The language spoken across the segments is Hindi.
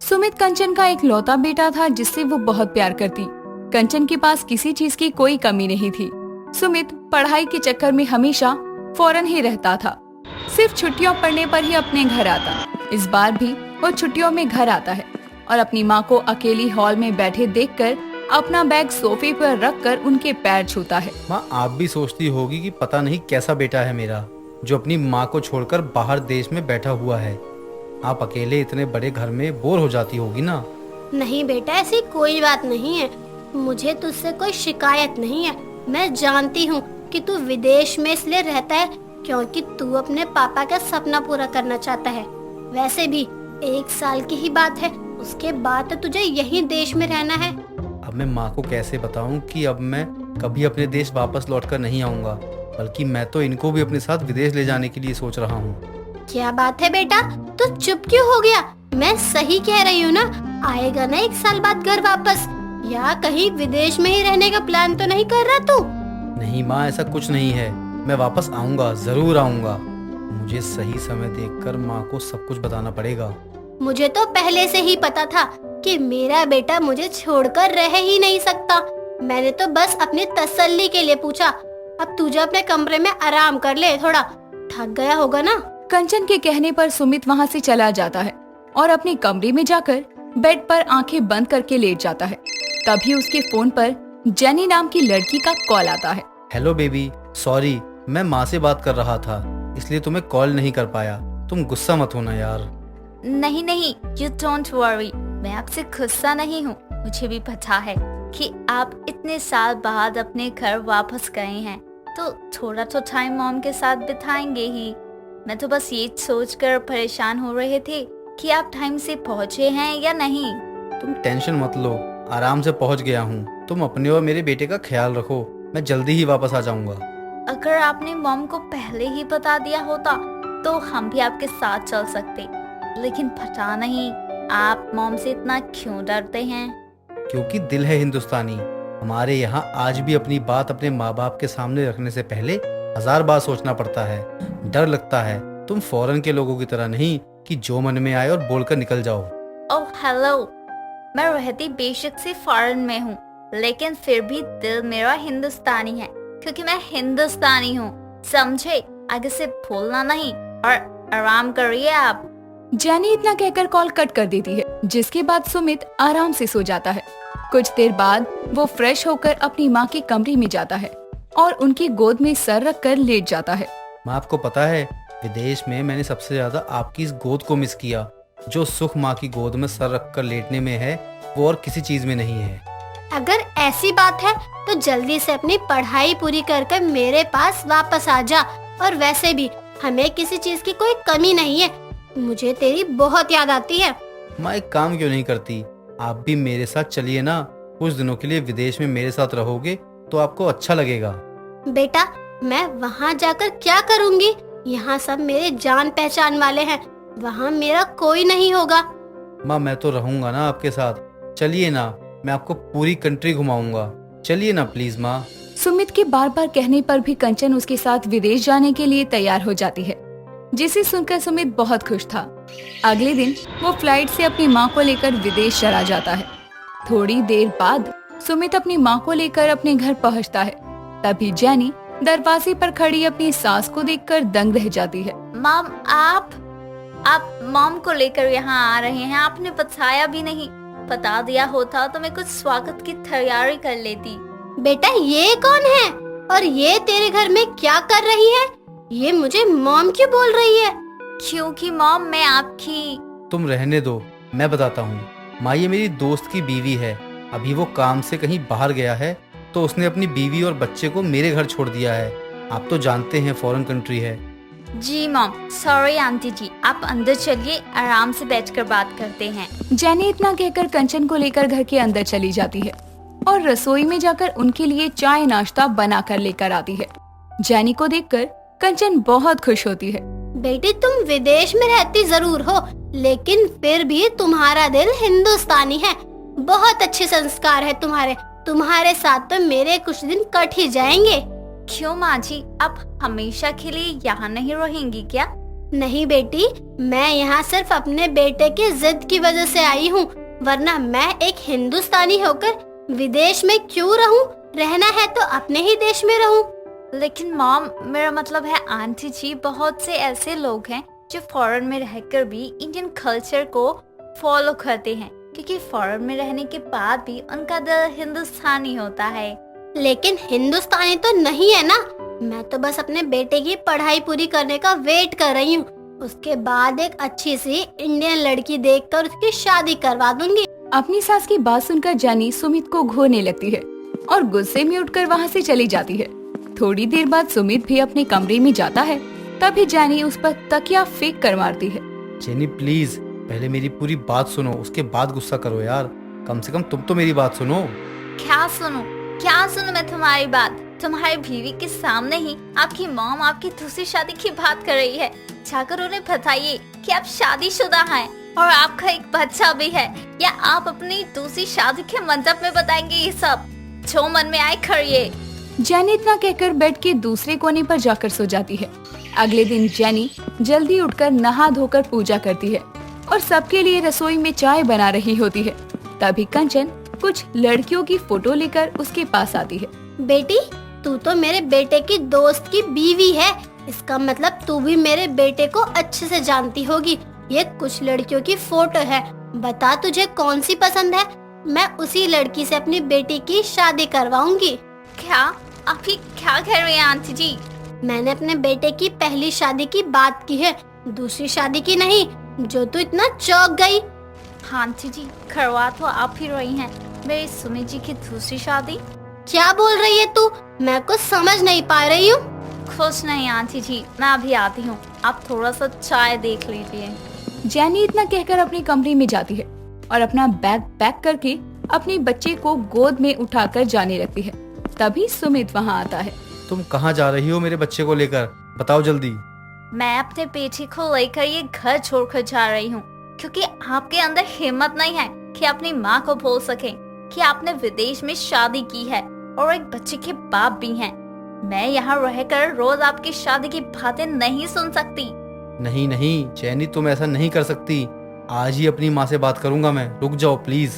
सुमित कंचन का एक लौता बेटा था जिससे वो बहुत प्यार करती। कंचन के पास किसी चीज की कोई कमी नहीं थी। सुमित पढ़ाई के चक्कर में हमेशा फॉरेन ही रहता था। सिर्फ छुट्टियों पड़ने पर ही अपने घर आता। इस बार भी वो छुट्टियों में घर आता है और अपनी माँ को अकेली हॉल में बैठे देखकर अपना बैग सोफे पर रखकर उनके पैर छूता है। माँ, आप भी सोचती होगी कि पता नहीं कैसा बेटा है मेरा, जो अपनी माँ को छोड़कर बाहर देश में बैठा हुआ है। आप अकेले इतने बड़े घर में बोर हो जाती होगी ना। नहीं बेटा, ऐसी कोई बात नहीं है। मुझे तुझसे कोई शिकायत नहीं है। मैं जानती हूँ कि तू विदेश में इसलिए रहता है क्योंकि तू अपने पापा का सपना पूरा करना चाहता है। वैसे भी 1 साल की ही बात है, उसके बाद तो तुझे यही देश में रहना है। अब मैं माँ को कैसे बताऊँ कि अब मैं कभी अपने देश वापस लौटकर नहीं आऊँगा, बल्कि मैं तो इनको भी अपने साथ विदेश ले जाने के लिए सोच रहा हूँ। क्या बात है बेटा, तू चुप क्यों हो गया? मैं सही कह रही हूँ ना? आएगा ना 1 साल बाद घर वापस, या कहीं विदेश में ही रहने का प्लान तो नहीं कर रहा तू? नहीं माँ, ऐसा कुछ नहीं है। मैं वापस आऊँगा, जरूर आऊँगा। मुझे सही समय देखकर माँ को सब कुछ बताना पड़ेगा। मुझे तो पहले से ही पता था कि मेरा बेटा मुझे छोड़कर रह ही नहीं सकता। मैंने तो बस अपनी तसल्ली के लिए पूछा। अब तू जा अपने कमरे में आराम कर ले, थोड़ा थक गया होगा ना। कंचन के कहने पर सुमित वहाँ से चला जाता है और अपने कमरे में जाकर बेड पर आंखें बंद करके लेट जाता है। तभी उसके फोन पर जेनी नाम की लड़की का कॉल आता है। हेलो बेबी, सॉरी, मैं माँ से बात कर रहा था, इसलिए तुम्हें कॉल नहीं कर पाया। तुम गुस्सा मत होना यार। नहीं नहीं, यू डोंट वरी, मैं आपसे गुस्सा नहीं हूँ। मुझे भी पता है कि आप इतने साल बाद अपने घर वापस गए हैं, तो थोड़ा तो टाइम मॉम के साथ बिताएंगे ही। मैं तो बस ये सोचकर परेशान हो रहे थे कि आप टाइम से पहुँचे हैं या नहीं। तुम टेंशन मत लो, आराम से पहुँच गया हूँ। तुम अपने और मेरे बेटे का ख्याल रखो, मैं जल्दी ही वापस आ जाऊंगा। अगर आपने मॉम को पहले ही बता दिया होता तो हम भी आपके साथ चल सकते, लेकिन पता नहीं आप मॉम से इतना क्यों डरते हैं। क्योंकि दिल है हिंदुस्तानी। हमारे यहाँ आज भी अपनी बात अपने माँ बाप के सामने रखने से पहले 1000 बार सोचना पड़ता है। डर लगता है। तुम फॉरेन के लोगों की तरह नहीं कि जो मन में आए और बोलकर निकल जाओ। ओह हेलो, मैं रहती बेशक से फॉरेन में हूँ, लेकिन फिर भी दिल मेरा हिंदुस्तानी है, क्योंकि मैं हिंदुस्तानी हूँ, समझे? आगे से भूलना नहीं, और आराम करिए आप। जेनी इतना कहकर कॉल कट कर देती है, जिसके बाद सुमित आराम से सो जाता है। कुछ देर बाद वो फ्रेश होकर अपनी माँ के कमरे में जाता है और उनकी गोद में सर रखकर लेट जाता है। माँ, आपको पता है विदेश में मैंने सबसे ज्यादा आपकी इस गोद को मिस किया। जो सुख माँ की गोद में सर रखकर लेटने में है, वो और किसी चीज में नहीं है। अगर ऐसी बात है तो जल्दी से अपनी पढ़ाई पूरी कर मेरे पास वापस आ जा। और वैसे भी हमें किसी चीज की कोई कमी नहीं है। मुझे तेरी बहुत याद आती है। माँ, एक काम क्यों नहीं करती? आप भी मेरे साथ चलिए ना। कुछ दिनों के लिए विदेश में मेरे साथ रहोगे तो आपको अच्छा लगेगा। बेटा, मैं वहाँ जाकर क्या करूँगी? यहाँ सब मेरे जान पहचान वाले हैं, वहाँ मेरा कोई नहीं होगा। माँ, मैं तो रहूंगा ना आपके साथ। चलिए ना, मैं आपको पूरी कंट्री घुमाऊंगा। चलिए ना प्लीज माँ। सुमित के बार बार कहने पर भी कंचन उसके साथ विदेश जाने के लिए तैयार हो जाती है, जिसे सुनकर सुमित बहुत खुश था। अगले दिन वो फ्लाइट से अपनी माँ को लेकर विदेश चला जाता है। थोड़ी देर बाद सुमित अपनी माँ को लेकर अपने घर पहुँचता है। तभी जेनी दरवाजे पर खड़ी अपनी सास को देखकर दंग रह जाती है। मॉम, आप मॉम को लेकर यहाँ आ रहे हैं? आपने बताया भी नहीं। बता दिया होता तो मैं कुछ स्वागत की तैयारी कर लेती। बेटा, ये कौन है और ये तेरे घर में क्या कर रही है? ये मुझे मॉम क्यों बोल रही है? क्योंकि मॉम, मैं आपकी। तुम रहने दो, मैं बताता हूँ। माँ, ये मेरी दोस्त की बीवी है। अभी वो काम से कहीं बाहर गया है, तो उसने अपनी बीवी और बच्चे को मेरे घर छोड़ दिया है। आप तो जानते हैं फॉरेन कंट्री है। जी मॉम, सॉरी आंटी जी, आप अंदर चलिए, आराम से बैठकर बात करते हैं। जेनी इतना कहकर कंचन को लेकर घर के अंदर चली जाती है और रसोई में जाकर उनके लिए चाय नाश्ता बना कर लेकर आती है। जेनी को देखकर कंचन बहुत खुश होती है। बेटी, तुम विदेश में रहती जरूर हो, लेकिन फिर भी तुम्हारा दिल हिंदुस्तानी है। बहुत अच्छे संस्कार है तुम्हारे साथ तो मेरे कुछ दिन कट ही जाएंगे। क्यों माँ जी, आप हमेशा के लिए यहाँ नहीं रहेंगी क्या? नहीं बेटी, मैं यहाँ सिर्फ अपने बेटे की जिद की वजह से आई हूँ, वरना मैं एक हिंदुस्तानी होकर विदेश में क्यों रहूँ? रहना है तो अपने ही देश में रहूँ। लेकिन मॉम, मेरा मतलब है आंटी जी, बहुत से ऐसे लोग हैं जो फॉरेन में रहकर भी इंडियन कल्चर को फॉलो करते हैं, क्योंकि फॉरेन में रहने के बाद भी उनका दिल हिंदुस्तानी होता है। लेकिन हिंदुस्तानी तो नहीं है ना। मैं तो बस अपने बेटे की पढ़ाई पूरी करने का वेट कर रही हूँ। उसके बाद एक अच्छी सी इंडियन लड़की देखकर उसकी शादी करवा दूंगी। अपनी सास की बात सुनकर जैनी सुमित को घूरने लगती है और गुस्से में उठकर वहाँ से चली जाती है। थोड़ी देर बाद सुमित भी अपने कमरे में जाता है। तभी जैनी उस पर तकिया फेंक कर मारती है। जेनी प्लीज पहले मेरी पूरी बात सुनो, उसके बाद गुस्सा करो यार। कम से कम तुम तो मेरी बात सुनो। क्या सुनूं मैं तुम्हारी बात? तुम्हारी बीवी के सामने ही आपकी मॉम आपकी दूसरी शादी की बात कर रही है। जाकर उन्हें बताइए कि आप शादीशुदा हैं और आपका एक बच्चा भी है, या आप अपनी दूसरी शादी के मंडप में बताएंगे ये सब? जो मन में आए करिए। जैनी इतना कहकर बेड के दूसरे कोने पर जाकर सो जाती है। अगले दिन जैनी जल्दी उठकर नहा धोकर पूजा करती है और सबके लिए रसोई में चाय बना रही होती है। तभी कंचन कुछ लड़कियों की फोटो लेकर उसके पास आती है। बेटी, तू तो मेरे बेटे की दोस्त की बीवी है, इसका मतलब तू भी मेरे बेटे को अच्छे से जानती होगी। ये कुछ लड़कियों की फोटो है, बता तुझे कौन सी पसंद है? मैं उसी लड़की से अपनी बेटी की शादी करवाऊंगी। क्या? आप ये क्या कह रही हैं आंटी जी? मैंने अपने बेटे की पहली शादी की बात की है, दूसरी शादी की नहीं, जो तू इतना चौंक गई। आंटी जी, करवा तो आप ही रही हैं मेरी सुमित जी की दूसरी शादी। क्या बोल रही है तू? मैं कुछ समझ नहीं पा रही हूँ। खुश नहीं आंटी जी, मैं अभी आती हूँ, आप थोड़ा सा चाय देख लीजिए। जैनी इतना कहकर अपने कमरे में जाती है और अपना बैग पैक करके अपने बच्चे को गोद में उठाकर जाने लगती है। तभी सुमित वहाँ आता है। तुम कहाँ जा रही हो मेरे बच्चे को लेकर? बताओ जल्दी। मैं अपने बेटी को लेकर ये घर छोड़कर जा रही हूँ, क्योंकि आपके अंदर हिम्मत नहीं है कि अपनी माँ को बोल सके कि आपने विदेश में शादी की है और एक बच्चे के बाप भी हैं। मैं यहाँ रहकर रोज आपकी शादी की बातें नहीं सुन सकती। नहीं नहीं जैनी, तुम ऐसा नहीं कर सकती। आज ही अपनी माँ से बात करूंगा मैं। रुक जाओ प्लीज।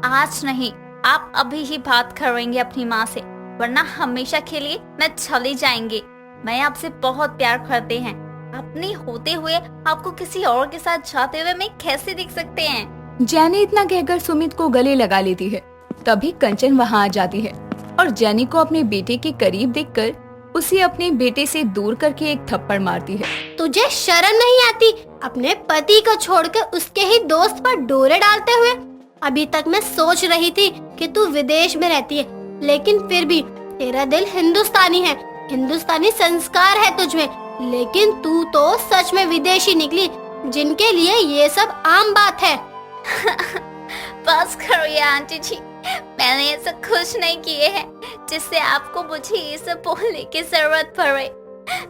आज नहीं, आप अभी ही बात करेंगे अपनी माँ से, वरना हमेशा के लिए मैं चली जाएंगे। मैं आपसे बहुत प्यार करते हैं, अपनी होते हुए आपको किसी और के साथ जाते हुए मैं कैसे देख सकते हैं? जैनी इतना कहकर सुमित को गले लगा लेती है। तभी कंचन वहाँ आ जाती है और जैनी को अपने बेटे के करीब देखकर उसे अपने बेटे से दूर करके एक थप्पड़ मारती है। तुझे शर्म नहीं आती अपने पति को छोड़कर उसके ही दोस्त पर डोरे डालते हुए? अभी तक मैं सोच रही थी कि तू विदेश में रहती है, लेकिन फिर भी तेरा दिल हिंदुस्तानी है, हिंदुस्तानी संस्कार है तुझमें। लेकिन तू तो सच में विदेशी निकली, जिनके लिए ये सब आम बात है। बस करो आंटी जी, मैंने ऐसा कुछ नहीं किए हैं जिससे आपको मुझे ये सब बोलने की जरूरत पड़े।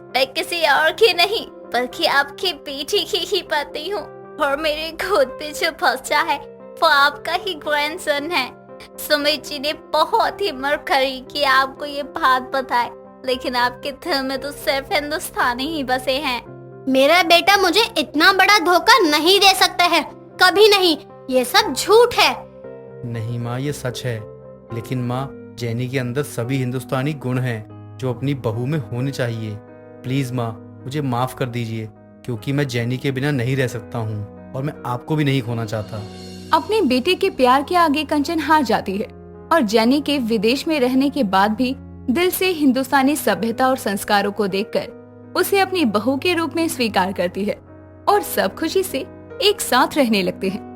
मैं किसी और की नहीं बल्कि आपकी बेटी की ही पति हूँ, और मेरे गोद पे जो बच्चा है वो आपका ही ग्रैंडसन है। सुमित जी ने बहुत हिम्मत करी कि आपको ये बात बताए, लेकिन आपके दिल में तो सिर्फ हिंदुस्तानी ही बसे हैं। मेरा बेटा मुझे इतना बड़ा धोखा नहीं दे सकता है, कभी नहीं। ये सब झूठ है। नहीं माँ, ये सच है। लेकिन माँ, जैनी के अंदर सभी हिंदुस्तानी गुण हैं जो अपनी बहू में होने चाहिए। प्लीज माँ, मुझे माफ कर दीजिए, क्योंकि मैं जैनी के बिना नहीं रह सकता हूँ और मैं आपको भी नहीं खोना चाहता। अपने बेटे के प्यार के आगे कंचन हार जाती है और जैनी के विदेश में रहने के बाद भी दिल से हिंदुस्तानी सभ्यता और संस्कारों को देखकर उसे अपनी बहू के रूप में स्वीकार करती है और सब खुशी से एक साथ रहने लगते हैं।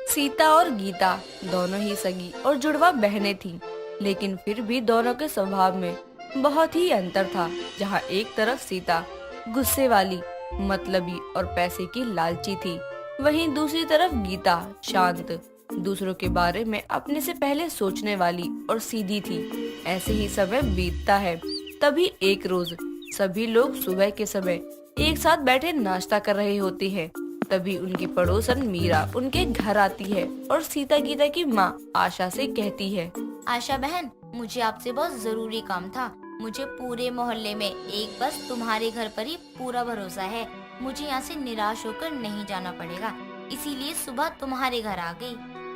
सीता और गीता दोनों ही सगी और जुड़वा बहनें थीं, लेकिन फिर भी दोनों के स्वभाव में बहुत ही अंतर था। जहाँ एक तरफ सीता गुस्से वाली, मतलबी और पैसे की लालची थी, वहीं दूसरी तरफ गीता शांत, दूसरों के बारे में अपने से पहले सोचने वाली और सीधी थी। ऐसे ही समय बीतता है। तभी एक रोज सभी लोग सुबह के समय एक साथ बैठे नाश्ता कर रहे होते हैं। तभी उनकी पड़ोसन मीरा उनके घर आती है और सीता गीता की माँ आशा से कहती है, आशा बहन, मुझे आपसे बहुत जरूरी काम था। मुझे पूरे मोहल्ले में एक बस तुम्हारे घर पर ही पूरा भरोसा है मुझे यहाँ से निराश होकर नहीं जाना पड़ेगा, इसीलिए सुबह तुम्हारे घर आ गई।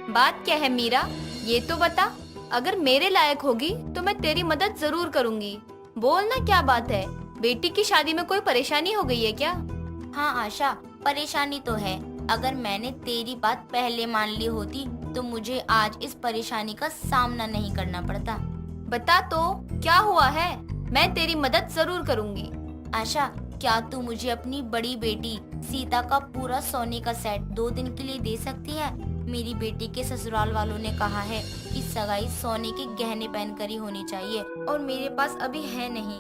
बात क्या है मीरा, ये तो बता। अगर मेरे लायक होगी तो मैं तेरी मदद जरूर करूंगी। बोल ना, क्या बात है? बेटी की शादी में कोई परेशानी हो गई है क्या? हाँ आशा, परेशानी तो है। अगर मैंने तेरी बात पहले मान ली होती तो मुझे आज इस परेशानी का सामना नहीं करना पड़ता। बता तो, क्या हुआ है? मैं तेरी मदद जरूर करूंगी। आशा, क्या तू मुझे अपनी बड़ी बेटी सीता का पूरा सोने का सेट 2 दिन के लिए दे सकती है? मेरी बेटी के ससुराल वालों ने कहा है कि सगाई सोने के गहने पहनकर ही होनी चाहिए और मेरे पास अभी है नहीं।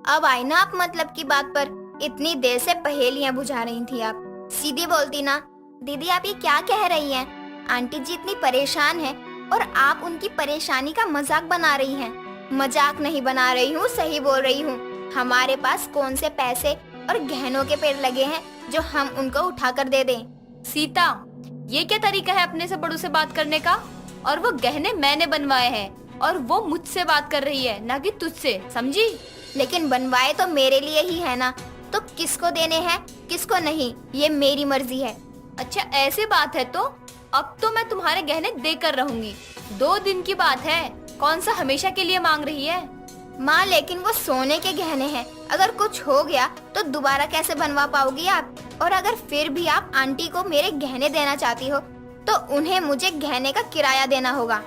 अब आई ना आप मतलब की बात पर। इतनी देर से पहेलियां बुझा रही थी आप, सीधी बोलती ना। दीदी आप ये क्या कह रही हैं? आंटी जी इतनी परेशान हैं और आप उनकी परेशानी का मजाक बना रही हैं। मजाक नहीं बना रही हूँ, सही बोल रही हूँ। हमारे पास कौन से पैसे और गहनों के पेड़ लगे हैं जो हम उनको उठा कर दे दें? सीता, ये क्या तरीका है अपने से बड़ों से बात करने का? और वो गहने मैंने बनवाए हैं और वो मुझसे बात कर रही है, ना कि तुझसे, समझी? लेकिन बनवाए तो मेरे लिए ही है ना, तो किसको देने हैं किसको नहीं, ये मेरी मर्जी है। अच्छा ऐसी बात है तो अब तो मैं तुम्हारे गहने देकर रहूंगी। 2 दिन की बात है, कौन सा हमेशा के लिए मांग रही है? माँ लेकिन वो सोने के गहने हैं, अगर कुछ हो गया तो दोबारा कैसे बनवा पाओगी आप? और अगर फिर भी आप आंटी को मेरे गहने देना चाहती हो तो उन्हें मुझे गहने का किराया देना होगा।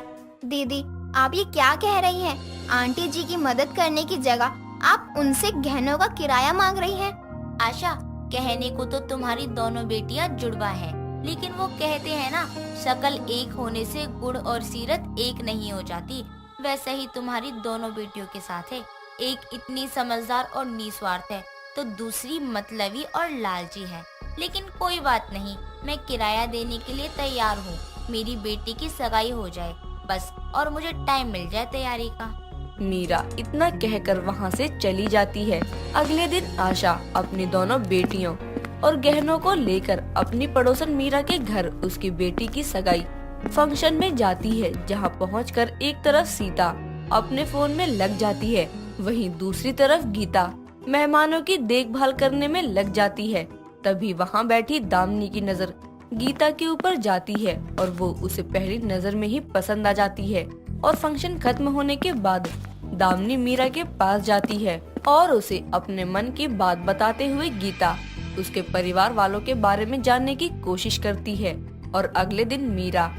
दीदी आप ये क्या कह रही हैं? आंटी जी की मदद करने की जगह आप उनसे गहनों का किराया मांग रही हैं। आशा, कहने को तो तुम्हारी दोनों बेटियां जुड़वा है, लेकिन वो कहते हैं ना, शक्ल एक होने से गुण और सीरत एक नहीं हो जाती। वैसे ही तुम्हारी दोनों बेटियों के साथ है। एक इतनी समझदार और निस्वार्थ है तो दूसरी मतलबी और लालची है। लेकिन कोई बात नहीं, मैं किराया देने के लिए तैयार हूँ। मेरी बेटी की सगाई हो जाए बस, और मुझे टाइम मिल जाए तैयारी का। मीरा इतना कहकर वहाँ से चली जाती है। अगले दिन आशा अपनी दोनों बेटियों और गहनों को लेकर अपनी पड़ोसन मीरा के घर उसकी बेटी की सगाई फंक्शन में जाती है, जहाँ पहुंचकर एक तरफ सीता अपने फोन में लग जाती है, वहीं दूसरी तरफ गीता मेहमानों की देखभाल करने में लग जाती है। तभी वहाँ बैठी दामिनी की नजर गीता के ऊपर जाती है और वो उसे पहली नजर में ही पसंद आ जाती है। और फंक्शन खत्म होने के बाद दामिनी मीरा के पास जाती है और उसे अपने मन की बात बताते हुए गीता उसके परिवार वालों के बारे में जानने की कोशिश करती है। और अगले दिन मीरा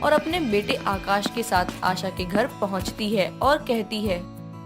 और अपने बेटे आकाश के साथ आशा के घर पहुंचती है और कहती है,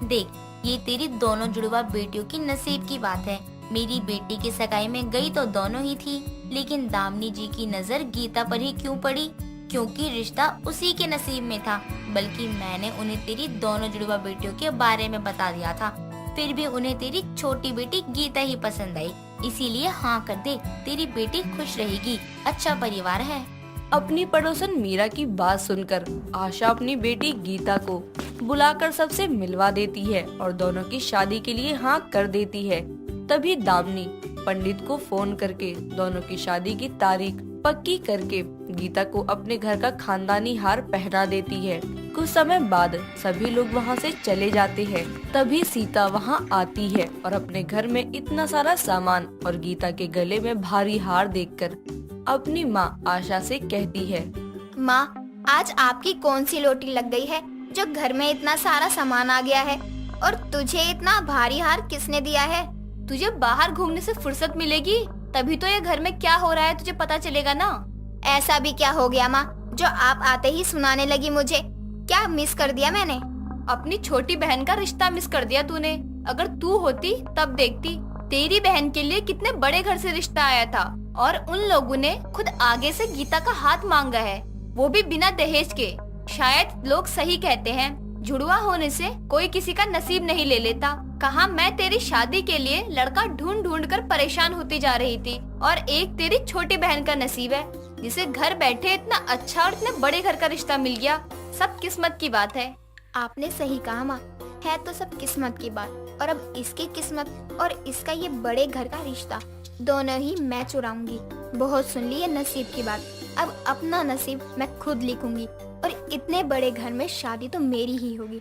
देख, ये तेरी दोनों जुड़वा बेटियों की नसीब की बात है। मेरी बेटी की सगाई में गई तो दोनों ही थी, लेकिन दामिनी जी की नजर गीता पर ही क्यों पड़ी? क्योंकि रिश्ता उसी के नसीब में था। बल्कि मैंने उन्हें तेरी दोनों जुड़वा बेटियों के बारे में बता दिया था, फिर भी उन्हें तेरी छोटी बेटी गीता ही पसंद आई। इसीलिए हाँ कर दे, तेरी बेटी खुश रहेगी, अच्छा परिवार है। अपनी पड़ोसन मीरा की बात सुनकर आशा अपनी बेटी गीता को बुलाकर सबसे मिलवा देती है और दोनों की शादी के लिए हाँ कर देती है। तभी दामिनी पंडित को फोन करके दोनों की शादी की तारीख पक्की करके गीता को अपने घर का खानदानी हार पहना देती है। कुछ समय बाद सभी लोग वहाँ से चले जाते हैं। तभी सीता वहाँ आती है और अपने घर में इतना सारा सामान और गीता के गले में भारी हार देखकर अपनी माँ आशा से कहती है, माँ आज आपकी कौन सी लोटी लग गई है जो घर में इतना सारा सामान आ गया है? और तुझे इतना भारी हार किसने दिया है? तुझे बाहर घूमने से फुर्सत मिलेगी तभी तो ये घर में क्या हो रहा है तुझे पता चलेगा ना। ऐसा भी क्या हो गया माँ जो आप आते ही सुनाने लगी मुझे? क्या मिस कर दिया मैंने? अपनी छोटी बहन का रिश्ता मिस कर दिया तूने। अगर तू होती तब देखती, तेरी बहन के लिए कितने बड़े घर से रिश्ता आया था और उन लोगों ने खुद आगे से गीता का हाथ मांगा है, वो भी बिना दहेज के। शायद लोग सही कहते हैं, जुड़वा होने से कोई किसी का नसीब नहीं ले लेता। कहा मैं तेरी शादी के लिए लड़का ढूंढ ढूंढ कर परेशान होती जा रही थी और एक तेरी छोटी बहन का नसीब है जिसे घर बैठे इतना अच्छा और इतने बड़े घर का रिश्ता मिल गया। सब किस्मत की बात है। आपने सही कहा माँ, है तो सब किस्मत की बात। और अब इसकी किस्मत और इसका ये बड़े घर का रिश्ता दोनों ही मैं चुराऊंगी। बहुत सुन ली ये नसीब की बात, अब अपना नसीब मैं खुद लिखूंगी और इतने बड़े घर में शादी तो मेरी ही होगी।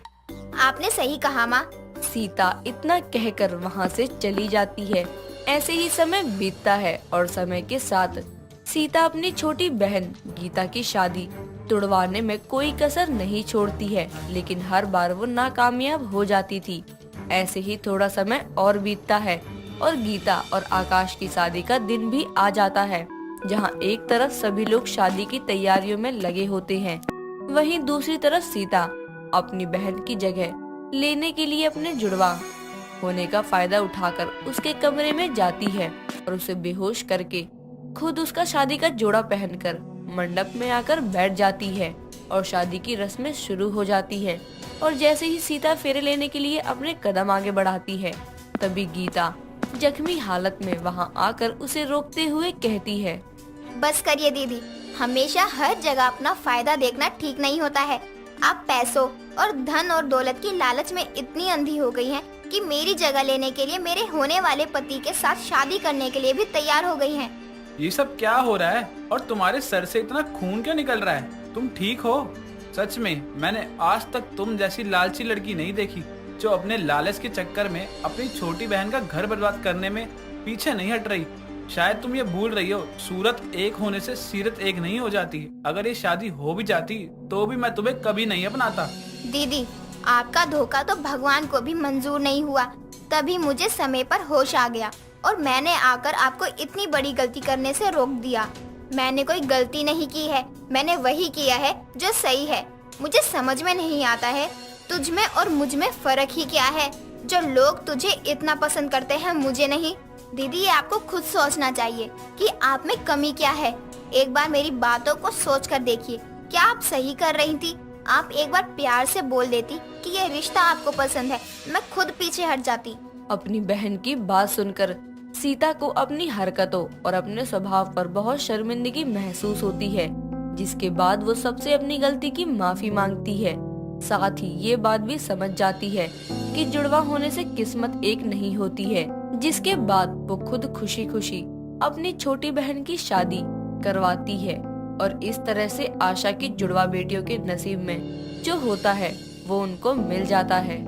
आपने सही कहा माँ। सीता इतना कहकर वहाँ से चली जाती है। ऐसे ही समय बीतता है और समय के साथ सीता अपनी छोटी बहन गीता की शादी तुड़वाने में कोई कसर नहीं छोड़ती है, लेकिन हर बार वो नाकामयाब हो जाती थी। ऐसे ही थोड़ा समय और बीतता है और गीता और आकाश की शादी का दिन भी आ जाता है, जहां एक तरफ सभी लोग शादी की तैयारियों में लगे होते हैं, वहीं दूसरी तरफ सीता अपनी बहन की जगह लेने के लिए अपने जुड़वा होने का फायदा उठाकर उसके कमरे में जाती है और उसे बेहोश करके खुद उसका शादी का जोड़ा पहनकर मंडप में आकर बैठ जाती है और शादी की रस्में शुरू हो जाती है। और जैसे ही सीता फेरे लेने के लिए अपने कदम आगे बढ़ाती है, तभी गीता जख्मी हालत में वहां आकर उसे रोकते हुए कहती है, बस करिए दीदी, हमेशा हर जगह अपना फायदा देखना ठीक नहीं होता है। आप पैसों और धन और दौलत की लालच में इतनी अंधी हो गई हैं कि मेरी जगह लेने के लिए मेरे होने वाले पति के साथ शादी करने के लिए भी तैयार हो गई हैं। ये सब क्या हो रहा है और तुम्हारे सर से इतना खून क्यों निकल रहा है? तुम ठीक हो? सच में मैंने आज तक तुम जैसी लालची लड़की नहीं देखी जो अपने लालच के चक्कर में अपनी छोटी बहन का घर बर्बाद करने में पीछे नहीं हट रही। शायद तुम ये भूल रही हो, सूरत एक होने से सीरत एक नहीं हो जाती। अगर ये शादी हो भी जाती तो भी मैं तुम्हें कभी नहीं अपनाता। दीदी, आपका धोखा तो भगवान को भी मंजूर नहीं हुआ, तभी मुझे समय पर होश आ गया और मैंने आकर आपको इतनी बड़ी गलती करने से रोक दिया। मैंने कोई गलती नहीं की है, मैंने वही किया है जो सही है। मुझे समझ में नहीं आता है तुझ में और मुझ में फर्क ही क्या है, जो लोग तुझे इतना पसंद करते हैं मुझे नहीं। दीदी, ये आपको खुद सोचना चाहिए कि आप में कमी क्या है। एक बार मेरी बातों को सोच कर देखिए, क्या आप सही कर रही थी? आप एक बार प्यार से बोल देती कि ये रिश्ता आपको पसंद है, मैं खुद पीछे हट जाती। अपनी बहन की बात सुनकर सीता को अपनी हरकतों और अपने स्वभाव पर बहुत शर्मिंदगी महसूस होती है, जिसके बाद वो सबसे अपनी गलती की माफी मांगती है। साथ ही ये बात भी समझ जाती है कि जुड़वा होने से किस्मत एक नहीं होती है, जिसके बाद वो खुद खुशी खुशी अपनी छोटी बहन की शादी करवाती है और इस तरह से आशा की जुड़वा बेटियों के नसीब में जो होता है वो उनको मिल जाता है।